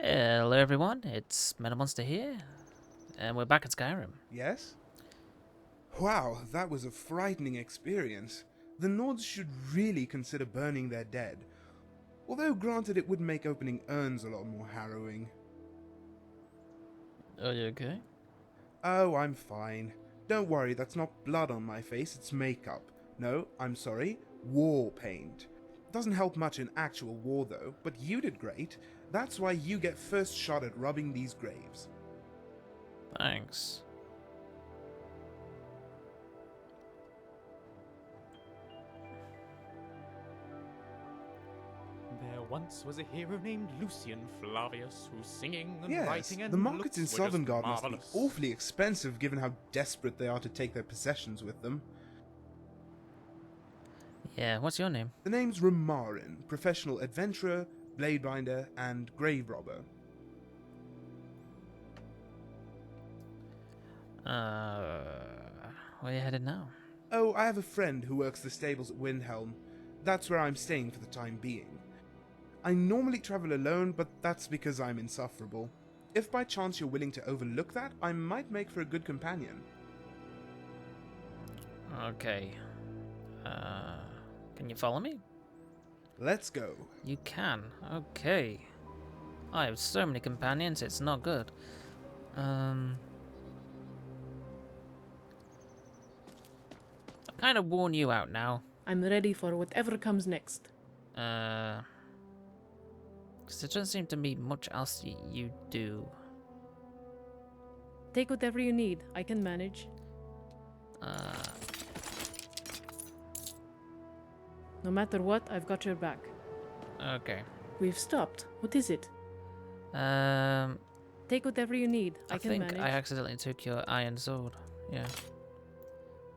Hello everyone, it's Monster here, and we're back at Skyrim. Yes? Wow, that was a frightening experience. The Nords should really consider burning their dead. Although granted it would make opening urns a lot more harrowing. Are you okay? Oh, I'm fine. Don't worry, that's not blood on my face, it's makeup. No, I'm sorry, war paint. Doesn't help much in actual war though, but you did great. That's why you get first shot at rubbing these graves. Thanks. There once was a hero named Lucian Flavius, whose singing and Yes, writing and the markets in looks were just Sovngarde must be marvelous. awfully expensive given how desperate they are to take their possessions with them. Yeah, what's your name? The name's Ramarin, professional adventurer, bladebinder, and grave robber. Where are you headed now? Oh, I have a friend who works the stables at Windhelm. That's where I'm staying for the time being. I normally travel alone, but that's because I'm insufferable. If by chance you're willing to overlook that, I might make for a good companion. Okay. Can you follow me? Let's go. You can. Okay. I have so many companions, it's not good. I'll kind of warn you out now. I'm ready for whatever comes next. Because there doesn't seem to be much else you do. Take whatever you need. I can manage. No matter what, I've got your back. Okay. We've stopped. What is it? Take whatever you need. I can think manage. I accidentally took your iron sword. Yeah.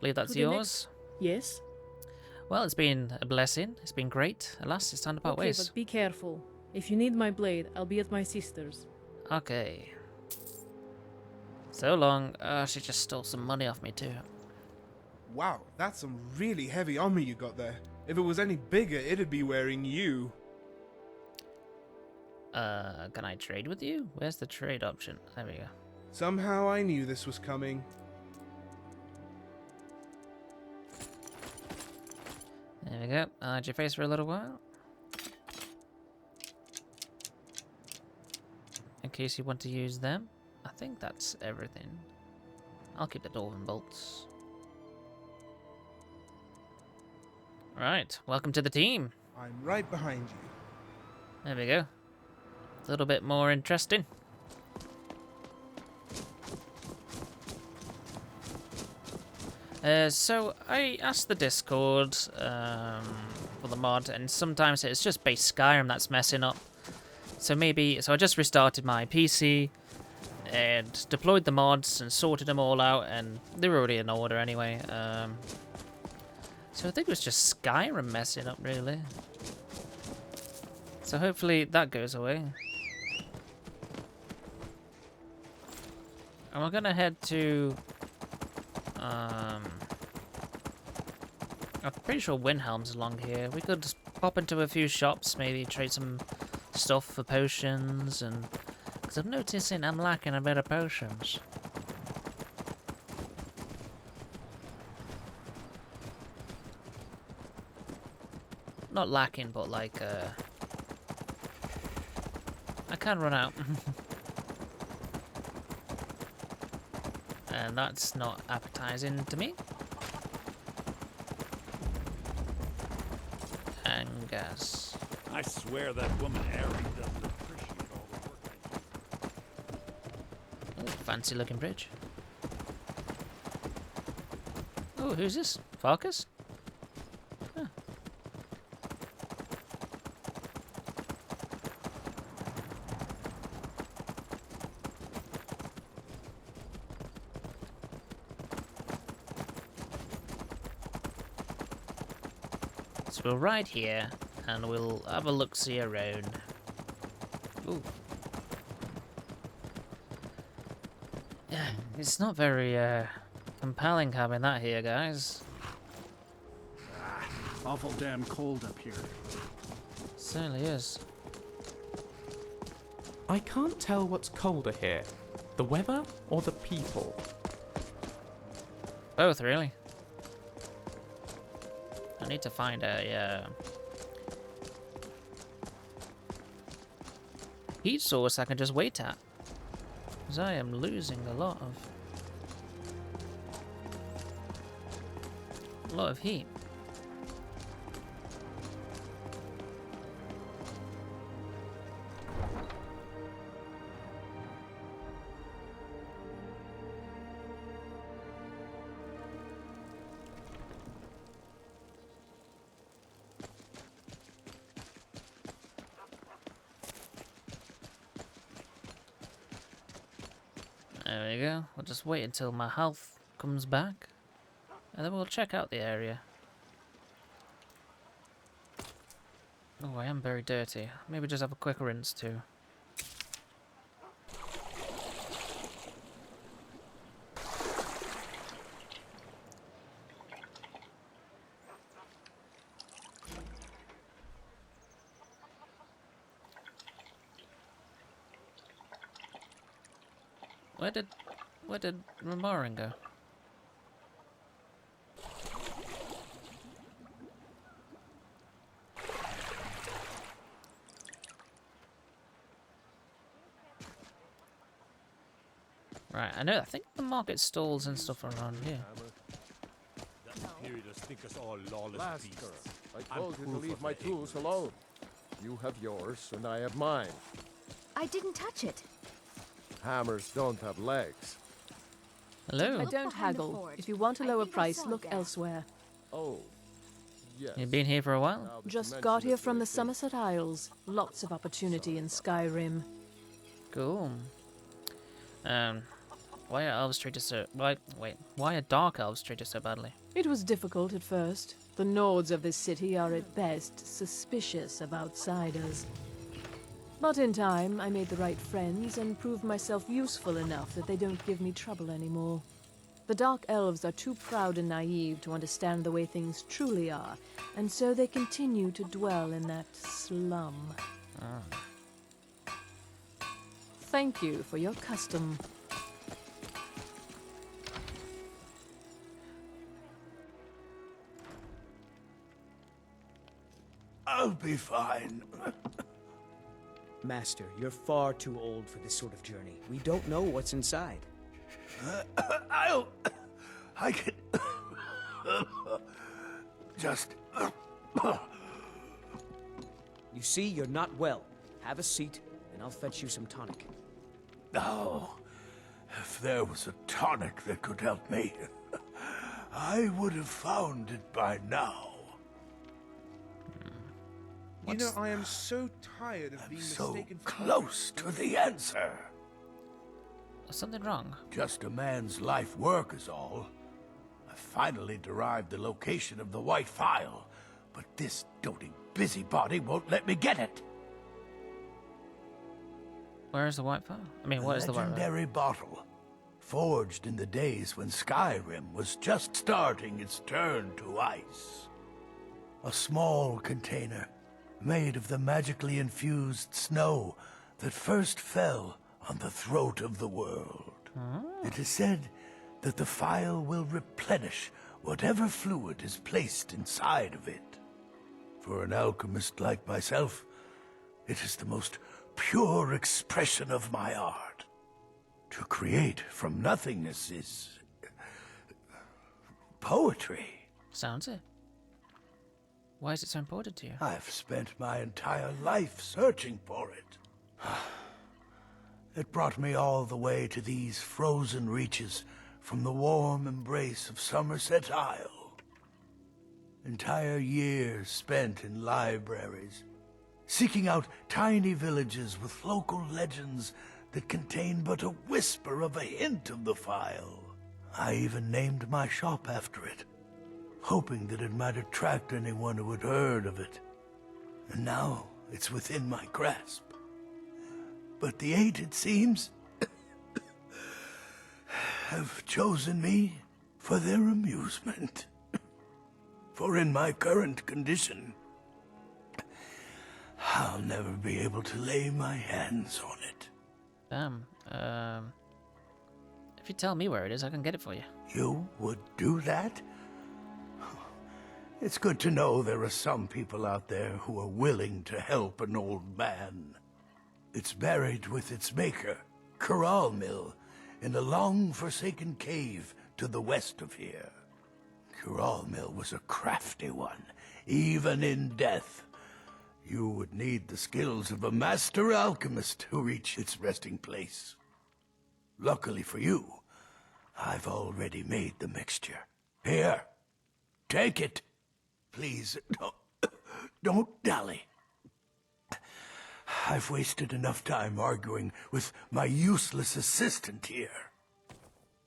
Believe that's To the yours? Yes? Well, it's been a blessing. It's been great. Alas, it's time to part Okay, ways. but be careful. If you need my blade, I'll be at my sister's. Okay. So long. She just stole some money off me too. Wow, that's some really heavy armor you got there. If it was any bigger, it'd be wearing you. Can I trade with you? Where's the trade option? There we go. Somehow I knew this was coming. There we go. Hide your face for a little while. In case you want to use them. I think that's everything. I'll keep the dwarven bolts. Right, welcome to the team. I'm right behind you. There we go. A little bit more interesting. So I asked the Discord for the mod, and sometimes it's just base Skyrim that's messing up. So I just restarted my PC and deployed the mods and sorted them all out, and they were already in order anyway. So I think it was just Skyrim messing up, really. So hopefully that goes away. And we're gonna head to... I'm pretty sure Windhelm's along here. We could just pop into a few shops, maybe trade some stuff for potions, and... Because I'm noticing I'm lacking a bit of potions. Not lacking, but like, I can run out. And that's not appetizing to me. And gas. I swear that woman Ari doesn't appreciate all the work I do. Oh, fancy looking bridge. Oh, who's this? Farkas? Huh. So we'll ride here, and we'll have a look-see around. Ooh. Yeah, it's not very, compelling having that here, guys. Awful damn cold up here. Certainly is. I can't tell what's colder here, the weather or the people. Both, really. I need to find a heat source I can just wait at. Because I am losing a lot of heat. There we go. We'll just wait until my health comes back, and then we'll check out the area. Oh, I am very dirty. Maybe just have a quick rinse too. Where did Ramarin go? Right, I think the market stalls and stuff are around here. That Imperials think us all lawless Blaster, beasts. I told you to proof leave of my their tools alone. You have yours, and I have mine. I didn't touch it. Hammers don't have legs. Hello? I Look don't behind the haggle. forge. If you want a I lower think I price, saw look that. elsewhere. Oh, yes. You've been here for a while? Now that you Just mention got here it, from the Lacey. Somerset Isles. Lots of opportunity in Skyrim. Cool. Why are elves treated so... Why are dark elves treated so badly? It was difficult at first. The Nords of this city are at best suspicious of outsiders. But in time, I made the right friends and proved myself useful enough that they don't give me trouble anymore. The Dark Elves are too proud and naive to understand the way things truly are, and so they continue to dwell in that slum. Thank you for your custom. I'll be fine. Master, you're far too old for this sort of journey. We don't know what's inside. I can... just... You see, you're not well. Have a seat, and I'll fetch you some tonic. Oh, if there was a tonic that could help me, I would have found it by now. You know, I am so tired of being So mistaken for close to the answer. Is something wrong? Just a man's life work is all. I finally derived the location of the white phial, but this doting busybody won't let me get it. Where is the white file? I mean, what is the white file? Legendary bottle, forged in the days when Skyrim was just starting its turn to ice. A small container made of the magically infused snow that first fell on the throat of the world. It is said that the phial will replenish whatever fluid is placed inside of it. For an alchemist like myself, it is the most pure expression of my art. To create from nothingness is... poetry. Sounds it. Why is it so important to you? I've spent my entire life searching for it. It brought me all the way to these frozen reaches from the warm embrace of Somerset Isle. Entire years spent in libraries, seeking out tiny villages with local legends that contain but a whisper of a hint of the phial. I even named my shop after it, hoping that it might attract anyone who had heard of it. And now it's within my grasp. But the eight, it seems, have chosen me for their amusement. For in my current condition, I'll never be able to lay my hands on it. Damn. If you tell me where it is, I can get it for you. You would do that? It's good to know there are some people out there who are willing to help an old man. It's buried with its maker, Corral Mill, in a long-forsaken cave to the west of here. Corral Mill was a crafty one, even in death. You would need the skills of a master alchemist to reach its resting place. Luckily for you, I've already made the mixture. Here, take it. Please, don't dally. I've wasted enough time arguing with my useless assistant here.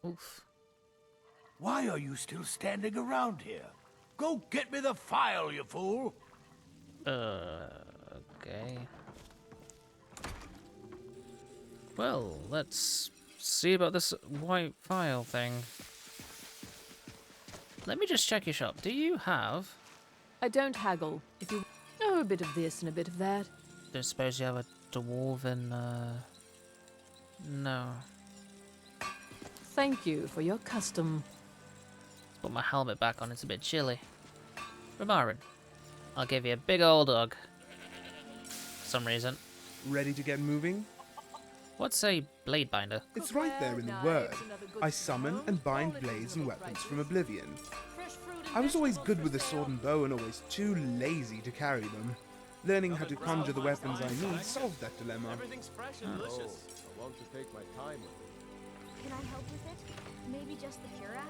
Oof. Why are you still standing around here? Go get me the file, you fool! Okay. Well, let's see about this white file thing. Let me just check your shop. Do you have... I don't haggle. If you... Oh, a bit of this and a bit of that. Don't suppose you have a dwarven, No. Thank you for your custom. Let's put my helmet back on, it's a bit chilly. Ramarin, I'll give you a big old hug. For some reason. Ready to get moving? What's a blade binder? It's right there in the word. I summon and bind blades and weapons from Oblivion. I was always good with the sword and bow and always too lazy to carry them. Learning how to conjure the weapons I need solved that dilemma. Everything's fresh and delicious. I want to take my time with it. Can I help with it? Maybe just the cuirass?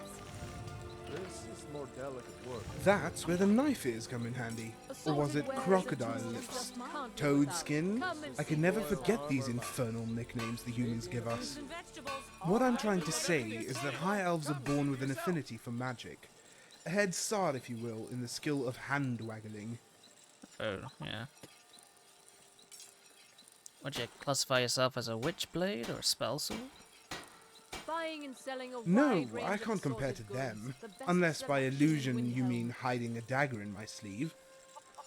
This is more delicate work. That's where the knife is come in handy. Or was it crocodile lips? Toad skin? I can never forget these infernal nicknames the humans give us. What I'm trying to say is that high elves are born with an affinity for magic. A head start, if you will, in the skill of hand-waggling. Oh, yeah. Would you classify yourself as a witch blade or a spell sword? Buying and selling a No, wide range I of can't compare to assorted them. goods, the best Unless by seller illusion win you home. mean hiding a dagger in my sleeve.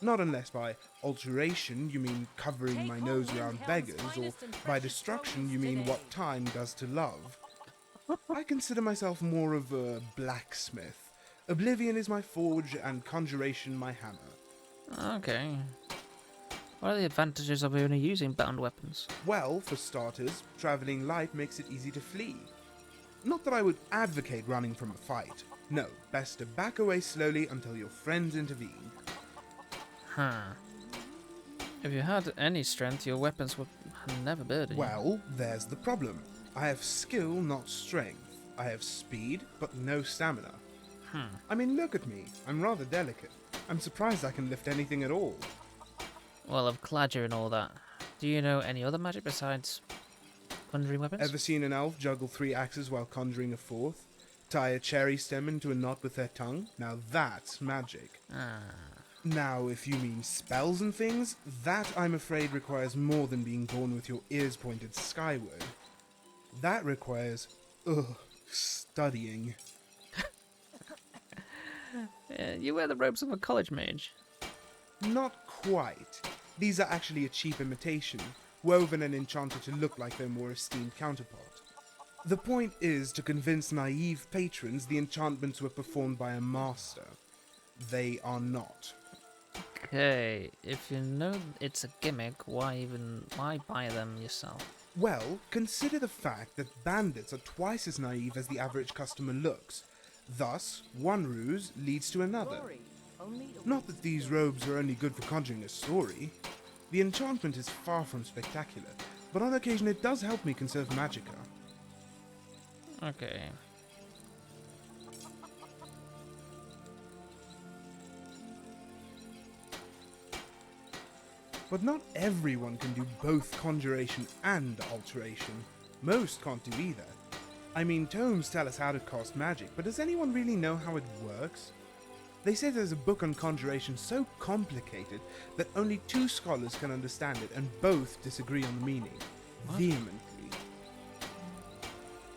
Not unless by alteration you mean covering my nose around beggars, or by destruction you mean what time does to love. I consider myself more of a blacksmith. Oblivion is my forge and conjuration my hammer. Okay. What are the advantages of only using bound weapons? Well, for starters, traveling light makes it easy to flee. Not that I would advocate running from a fight. No, best to back away slowly until your friends intervene. Huh. If you had any strength, your weapons would never burden you. Well, there's the problem. I have skill, not strength. I have speed, but no stamina. I mean, look at me. I'm rather delicate. I'm surprised I can lift anything at all. Well, I've clad you and all that. Do you know any other magic besides conjuring weapons? Ever seen an elf juggle 3 axes while conjuring a 4th? Tie a cherry stem into a knot with their tongue? Now that's magic. Now, if you mean spells and things, that I'm afraid requires more than being born with your ears pointed skyward. That requires, studying. You wear the robes of a college mage. Not quite. These are actually a cheap imitation, woven and enchanted to look like their more esteemed counterpart. The point is to convince naive patrons the enchantments were performed by a master. They are not. Okay, if you know it's a gimmick, why buy them yourself? Well, consider the fact that bandits are twice as naive as the average customer looks. Thus, one ruse leads to another. Not that these robes are only good for conjuring a story. The enchantment is far from spectacular, but on occasion it does help me conserve magicka. Okay. But not everyone can do both conjuration and alteration. Most can't do either. I mean, tomes tell us how to cast magic, but does anyone really know how it works? They say there's a book on conjuration so complicated that only 2 scholars can understand it, and both disagree on the meaning. What? Vehemently.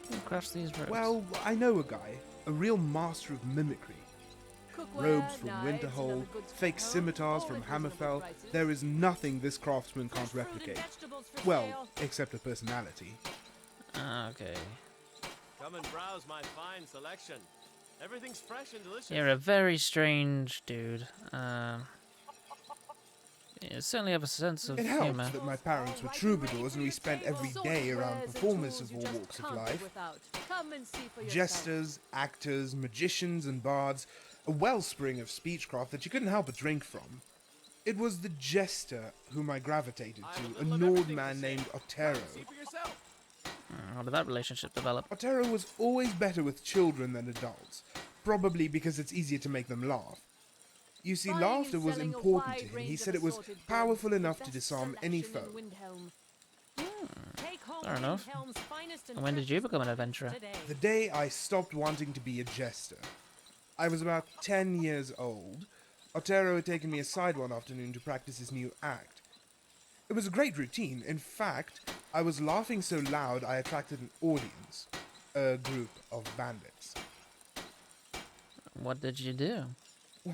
Who crafts these robes? Well, I know a guy, a real master of mimicry. Robes from Winterhold, fake scimitars from Hammerfell. There is nothing this craftsman can't replicate. Well, except a personality. Okay. Come and browse my fine selection. Everything's fresh and delicious. You're a very strange dude. You certainly have a sense of It helps humor. that my parents were troubadours and we spent every day around performers of all walks of life. Jesters, actors, magicians, and bards, a wellspring of speechcraft that you couldn't help but drink from. It was the jester whom I gravitated to, a Nord man named Otero. See for yourself. How did that relationship develop? Otero was always better with children than adults, probably because it's easier to make them laugh. You see, laughter was important to him. He said it was powerful enough to disarm any foe. Fair enough. And when did you become an adventurer? The day I stopped wanting to be a jester. I was about 10 years old. Otero had taken me aside one afternoon to practice his new act. It was a great routine. In fact, I was laughing so loud I attracted an audience. A group of bandits. What did you do?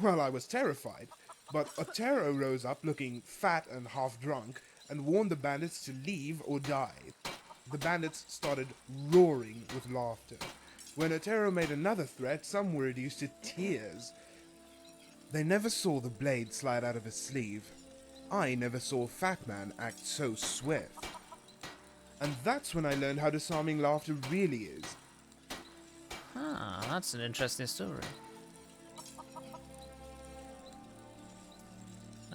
Well, I was terrified, but Otero rose up looking fat and half drunk and warned the bandits to leave or die. The bandits started roaring with laughter. When Otero made another threat, some were reduced to tears. They never saw the blade slide out of his sleeve. I never saw a fat man act so swift. And that's when I learned how disarming laughter really is. Ah, that's an interesting story.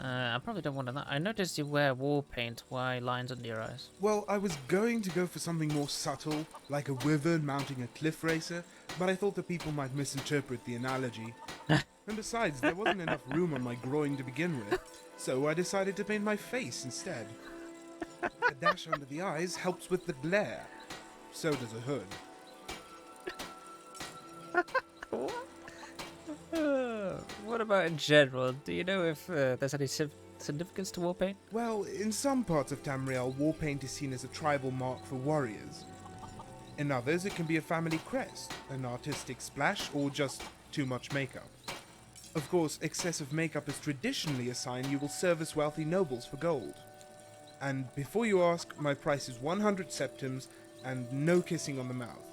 I probably don't want to know. I noticed you wear war paint. Why lines under your eyes? Well, I was going to go for something more subtle, like a wyvern mounting a cliff racer, but I thought that people might misinterpret the analogy. And besides, there wasn't enough room on my groin to begin with, so I decided to paint my face instead. A dash under the eyes helps with the glare. So does a hood. What about in general? Do you know if there's any significance to war paint? Well, in some parts of Tamriel, war paint is seen as a tribal mark for warriors. In others, it can be a family crest, an artistic splash, or just too much makeup. Of course, excessive makeup is traditionally a sign you will service wealthy nobles for gold. And before you ask, my price is 100 septims and no kissing on the mouth.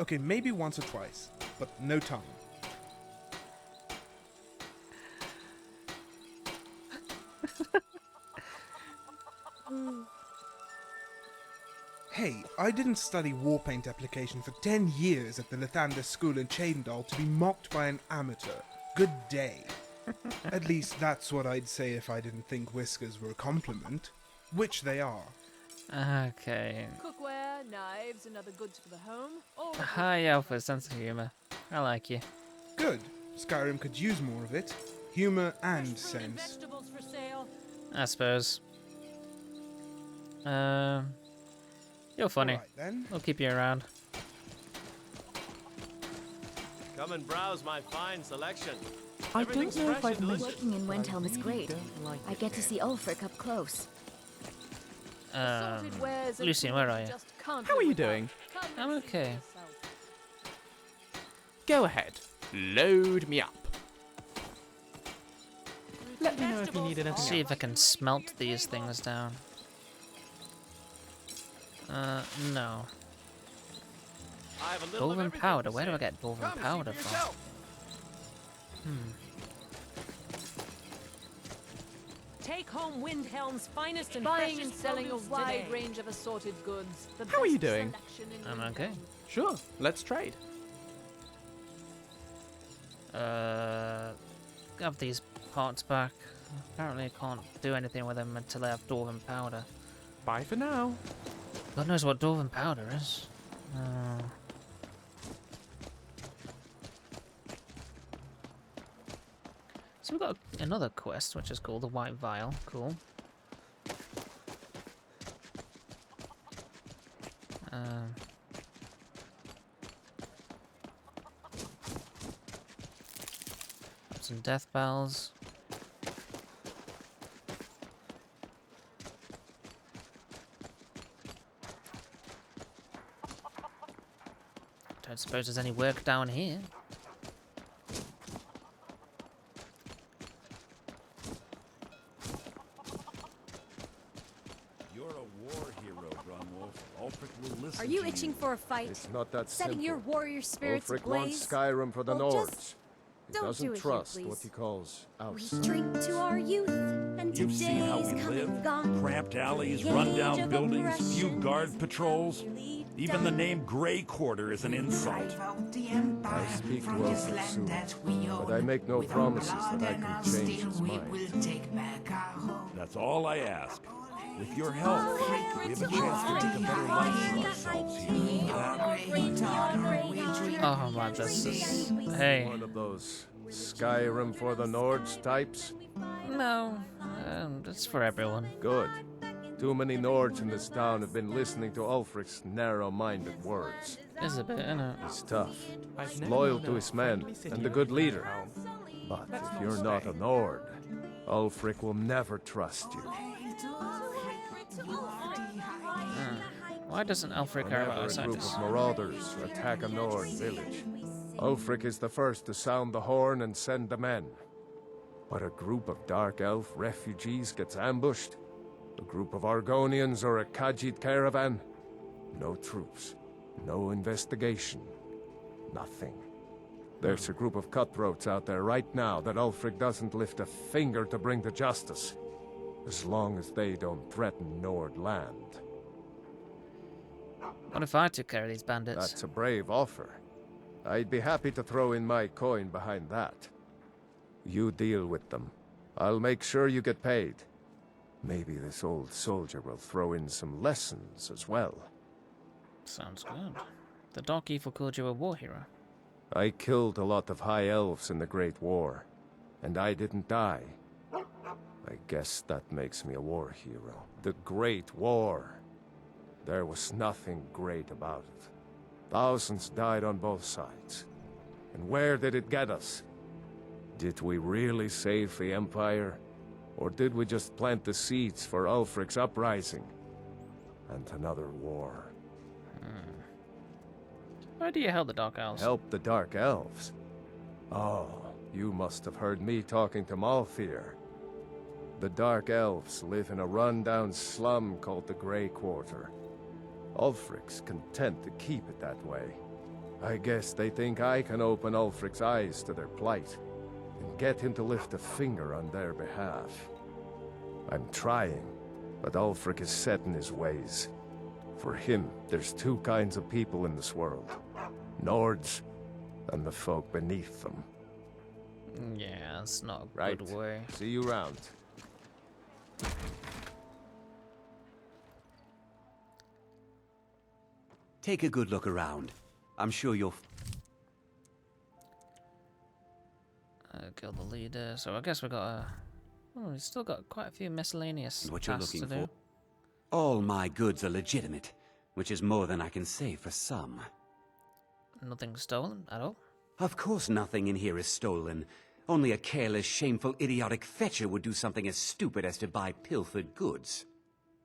Okay, maybe once or twice, but no tongue. Hey, I didn't study war paint application for 10 years at the Lathander School in Chaindal to be mocked by an amateur. Good day. At least that's what I'd say if I didn't think whiskers were a compliment. Which they are. Okay. Cookware, knives, and other goods for the home. All A high alpha sense of humor. I like you. Good. Skyrim could use more of it. Humor and sense. I suppose. You're funny. Alright then. We'll keep you around. Come and browse my fine selection. I don't Everything's know if fresh I've and mentioned. delicious. Working in Windhelm is great. I get to see Ulfric up close. Lucian, where are you? How are you doing? I'm okay. Go ahead. Load me up. Let me know if you need anything See else. if I can smelt these things down. No. I have a little of Dwarven everything powder. to Where do say. I get dwarven Come and see powder for from? yourself. Take home Windhelm's finest and buying and selling a wide range of assorted goods. The How are you best doing? selection in I'm Windhelm. okay. Sure, let's trade. Have these parts back. Apparently I can't do anything with them until I have dwarven powder. Bye for now. God knows what dwarven powder is. So we've got another quest, which is called the White Vial. Cool. Some death bells. Don't suppose there's any work down here. hero, Grunwolf. Ulfric will listen Are you to itching for a fight? It's not that Setting simple. your warrior spirits Ulfric wants ablaze? Skyrim for the Well, Nords. just He don't doesn't do it here, trust please. what he calls We outside. drink to our youth, and You've seen how today's we come live? and gone. Cramped alleys, The age rundown of buildings, few oppression guard is patrols. nearly Even the done. name Grey Quarter is an insult. I speak to Ulfric soon, but I make no promises that I can change his mind. That's all I ask. With your help, we have a chance to make a better life for ourselves here. Oh man, this is... Hey. One of those Skyrim for the Nords types? No, it's for everyone. Good. Too many Nords in this town have been listening to Ulfric's narrow-minded words. It's a bit, innit? He's tough, I've never loyal known to a his men, friendly city and a like good your leader. home. But That's if no you're not a stay. Nord, Ulfric will never trust you. Why doesn't Alfred care about Whenever a group outsiders? of marauders attack a Nord village, Ulfric is the first to sound the horn and send the men. But a group of Dark Elf refugees gets ambushed, a group of Argonians or a Khajiit caravan, no troops, no investigation, nothing. There's a group of cutthroats out there right now that Ulfric doesn't lift a finger to bring to justice, as long as they don't threaten Nord land. What if I took care of these bandits? That's a brave offer. I'd be happy to throw in my coin behind that. You deal with them. I'll make sure you get paid. Maybe this old soldier will throw in some lessons as well. Sounds good. The Dark Evil called you a war hero. I killed a lot of high elves in the Great War, and I didn't die. I guess that makes me a war hero. The Great War. There was nothing great about it. Thousands died on both sides. And where did it get us? Did we really save the Empire? Or did we just plant the seeds for Ulfric's uprising? And another war. Why do you help the Dark Elves? Help the Dark Elves? Oh, you must have heard me talking to Malfir. The Dark Elves live in a run-down slum called the Grey Quarter. Ulfric's content to keep it that way. I guess they think I can open Ulfric's eyes to their plight, and get him to lift a finger on their behalf. I'm trying, but Ulfric is set in his ways. For him, there's two kinds of people in this world. Nords, and the folk beneath them. Yeah, that's not a Right. good way. See you round. Take a good look around. I'm sure you'll... Kill the leader. So I guess we got a... Oh, we've still got quite a few miscellaneous What you're tasks looking to do. for. All my goods are legitimate, which is more than I can say for some. Nothing stolen at all? Of course nothing in here is stolen. Only a careless, shameful, idiotic fetcher would do something as stupid as to buy pilfered goods.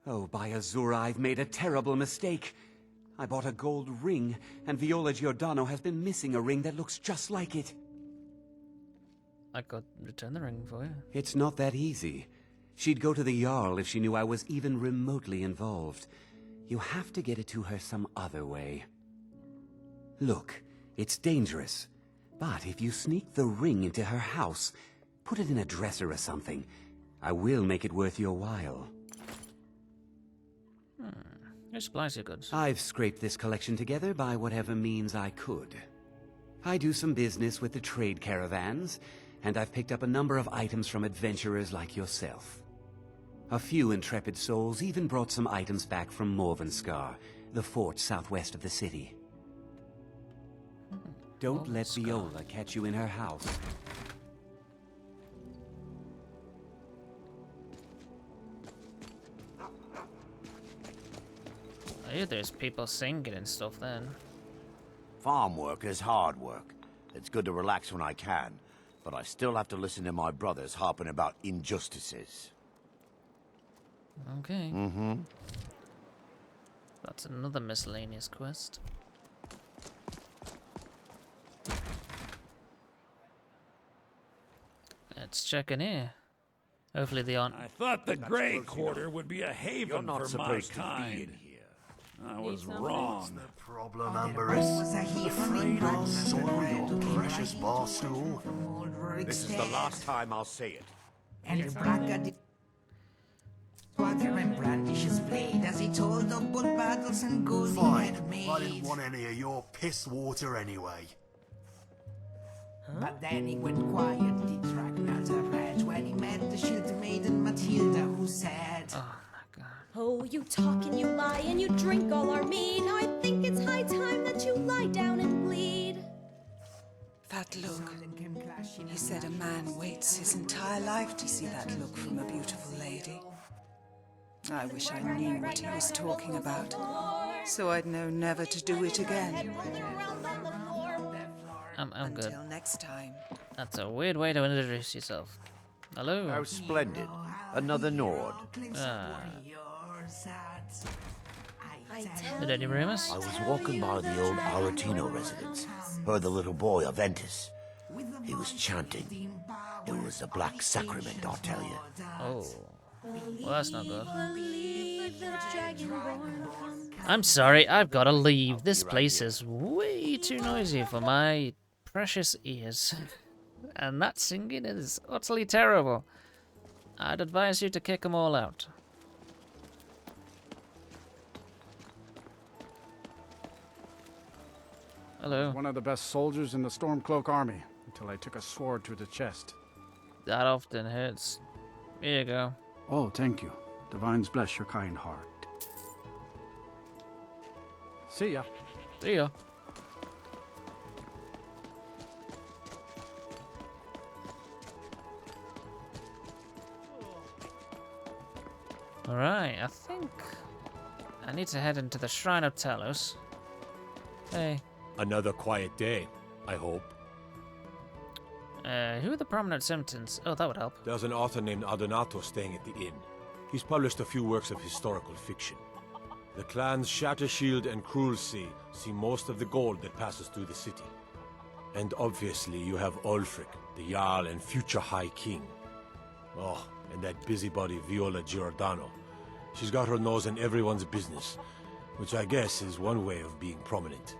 Oh, by Azura, I've made a terrible mistake. I bought a gold ring, and Viola Giordano has been missing a ring that looks just like it. I could return the ring for you. It's not that easy. She'd go to the Jarl if she knew I was even remotely involved. You have to get it to her some other way. Look, it's dangerous. But if you sneak the ring into her house, put it in a dresser or something, I will make it worth your while. Who supplies your goods? I've scraped this collection together by whatever means I could. I do some business with the trade caravans, and I've picked up a number of items from adventurers like yourself. A few intrepid souls even brought some items back from Morvenskar, the fort southwest of the city. Don't let Morvenskar. Viola catch you in her house. I hear there's people singing and stuff then. Farm work is hard work. It's good to relax when I can, but I still have to listen to my brothers harping about injustices. Okay. Mm-hmm. That's another miscellaneous quest. Let's check in here. Hopefully they aren't. I thought the Grey Quarter would be a haven not for my supposed to be kind. in here. I was wrong. Problem, Amberus. Afraid I'll soil your precious bar stool? This is the last time I'll say it. And Braga and brandishes blade as he told of bull battles and gold he Fine. had made. I didn't want any of your piss water anyway. But then he went quiet, he drank not a rat when he met the shield maiden Matilda, who said, Oh, you talk and you lie and you drink all our mead. I think it's high time that you lie down and bleed. That look. He said a man waits his entire life to see that look from a beautiful lady. I wish I knew what he was talking about, so I'd know never to do it again. I'm good. Until next time. That's a weird way to introduce yourself. Hello. How splendid. Another Nord. Did any rumors? I was walking by the old Aretino residence. Heard the little boy, Aventus. He was chanting. It was a black sacrament, I'll tell you. Oh. Well, that's not good. I'm sorry, I've got to leave. This place is way too noisy for my precious ears. And that singing is utterly terrible. I'd advise you to kick them all out. Hello. One of the best soldiers in the Stormcloak army, until I took a sword to the chest. That often hurts. Here you go. Oh, thank you. Divines bless your kind heart. See ya. See ya. Alright, I think I need to head into the Shrine of Talos. Hey. Another quiet day, I hope. Who are the prominent symptoms? Oh, that would help. There's an author named Adonato staying at the inn. He's published a few works of historical fiction. The clans Shattershield and Cruel Sea see most of the gold that passes through the city. And obviously you have Ulfric, the Jarl and future High King. Oh, and that busybody Viola Giordano. She's got her nose in everyone's business, which I guess is one way of being prominent.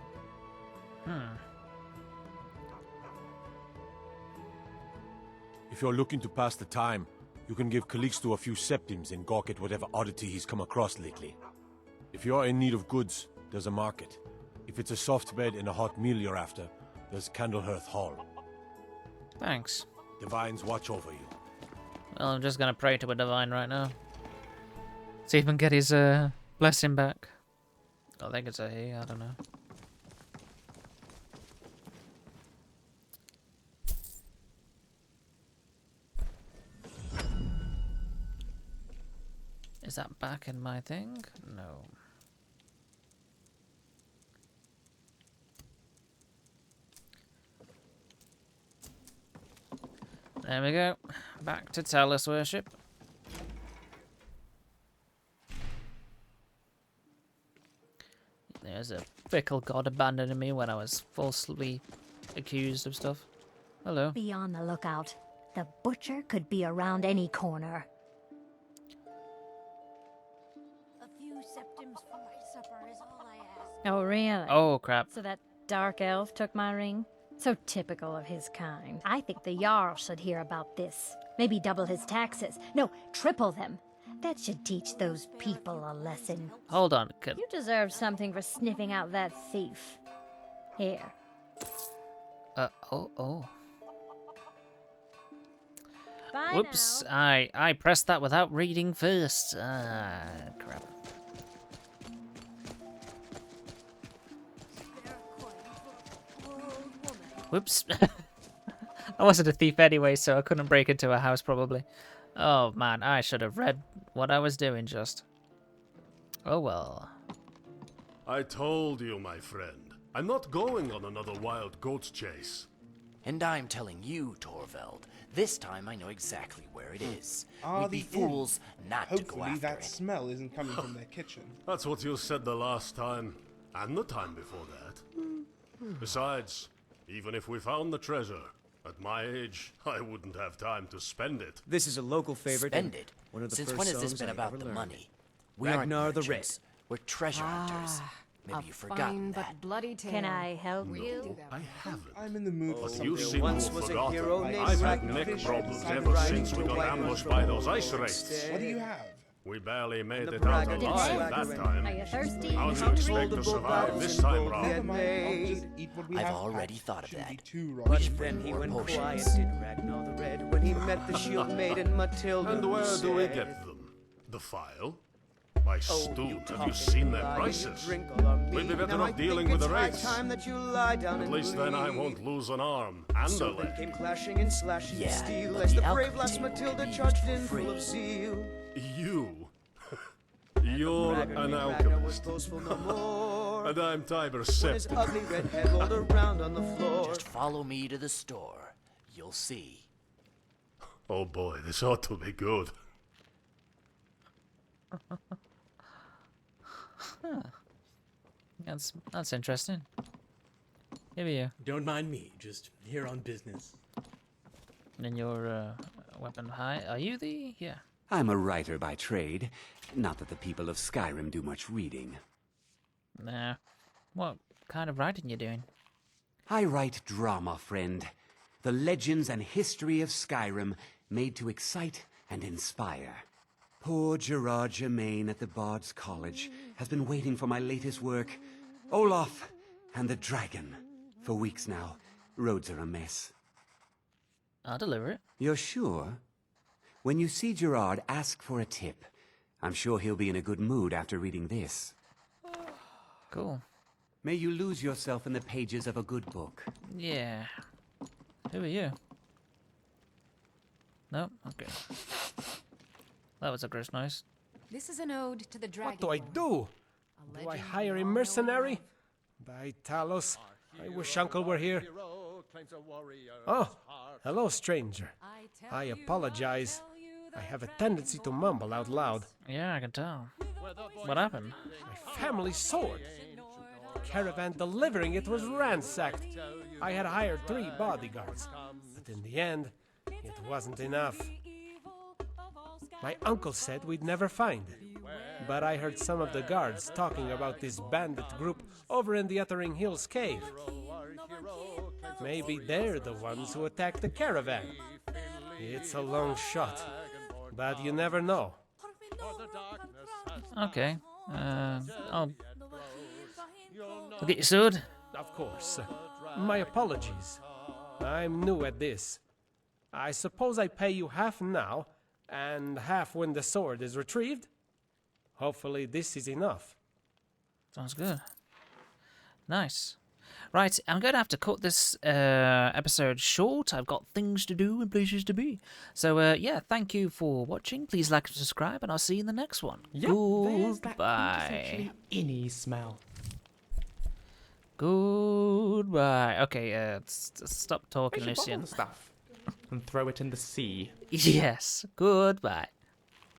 If you're looking to pass the time, you can give Calixto a few septims and gawk at whatever oddity he's come across lately. If you're in need of goods, there's a market. If it's a soft bed and a hot meal you're after, there's Candlehearth Hall. Thanks. Divines watch over you. Well, I'm just gonna pray to a divine right now. See if I can get his blessing back. I think it's a he, I don't know. Is that back in my thing? No. There we go. Back to Talos worship. There's a fickle god abandoning me when I was falsely accused of stuff. Hello. Be on the lookout. The butcher could be around any corner. A few septims for my supper is all I ask. Oh, really? Oh, crap. So that dark elf took my ring? So typical of his kind. I think the Jarl should hear about this. Maybe double his taxes. No, triple them. That should teach those people a lesson. Hold on. You deserve something for sniffing out that thief. Here. Oh. Bye Whoops, now. I pressed that without reading first. Ah, crap. Whoops. I wasn't a thief anyway, so I couldn't break into a house probably. Oh man, I should have read what I was doing just. Oh well. I told you, my friend. I'm not going on another wild goat chase. And I'm telling you, Torvald, this time I know exactly where it is. Ah, We'd be the inn. fools not to go Hopefully after that it. smell isn't coming from their kitchen. That's what you said the last time, and the time before that. Besides, even if we found the treasure, At my age, I wouldn't have time to spend it. This is a local favorite. Spend it? One of the Since first when has this songs been I about ever the learned. money? We aren't Ragnar the Red. merchants. We're treasure hunters. Maybe you've forgotten that. bloody tale. Can I help you? I haven't. I'm in the mood for But something. you seem to once have was a forgotten. hero named I've had Ragnar. neck problems Decided ever riding since we to got White ambushed Horse by those Road. ice wraiths. What do you have? We barely made The it out braggart alive did that swagger time. Are you thirsty? How do you Hungry? expect to survive this time round? Never mind, I'll just eat what we I've have already packed. thought of Shouldn't be that. too We wrong. But should then bring he more went potions. quiet, did Ragnar the Red, when he met the shield maiden Matilda. And where who do we said, get them? The file? My "Oh, stone, you have talk you seen their lie, you prices? drink all our We'd be mead. better Now I off dealing think with it's the high wraiths. time that you lie down At and least then I bleed." won't lose an arm and a So they leg. came clashing and slashing Yeah, steel but as the the brave alchemy lass table Matilda can be charged used for in full of free. zeal. You? You're Braggart an named Ragnar was alchemist. boastful no more. And I'm Tiber When his Septim. ugly red head rolled around on the floor. Just follow me to the store. You'll see. Oh boy, this ought to be good. That's interesting. Here we go. Don't mind me, just here on business. And your weapon high. Are you the? Yeah. I'm a writer by trade. Not that the people of Skyrim do much reading. Nah. What kind of writing you doing? I write drama, friend. The legends and history of Skyrim made to excite and inspire. Poor Gerard Germain at the Bard's College has been waiting for my latest work, Olaf and the Dragon, for weeks now. Roads are a mess. I'll deliver it. You're sure? When you see Gerard, ask for a tip. I'm sure he'll be in a good mood after reading this. Cool. May you lose yourself in the pages of a good book. Yeah. Who are you? No? Okay. That was a gross noise. This is an ode to the dragon. What do I do? Do I hire a mercenary? By Talos, I wish Uncle were here. Oh, hello, stranger. I apologize. I have a tendency to mumble out loud. Yeah, I can tell. What happened? My family sword. The caravan delivering it was ransacked. I had hired 3 bodyguards, but in the end, it wasn't enough. My uncle said we'd never find it, but I heard some of the guards talking about this bandit group over in the Uttering Hills cave. Maybe they're the ones who attacked the caravan. It's a long shot, but you never know. Okay. I'll get your sword. Of course. My apologies. I'm new at this. I suppose I pay you half now, and half when the sword is retrieved? Hopefully this is enough. Sounds good. Nice. Right, I'm going to have to cut this episode short. I've got things to do and places to be. So, yeah, thank you for watching. Please like and subscribe, and I'll see you in the next one. Yep, there's that Goodbye. inny smell. Goodbye. Okay, stop talking, We should bottle Lucian. the stuff and throw it in the sea. Yes. Goodbye.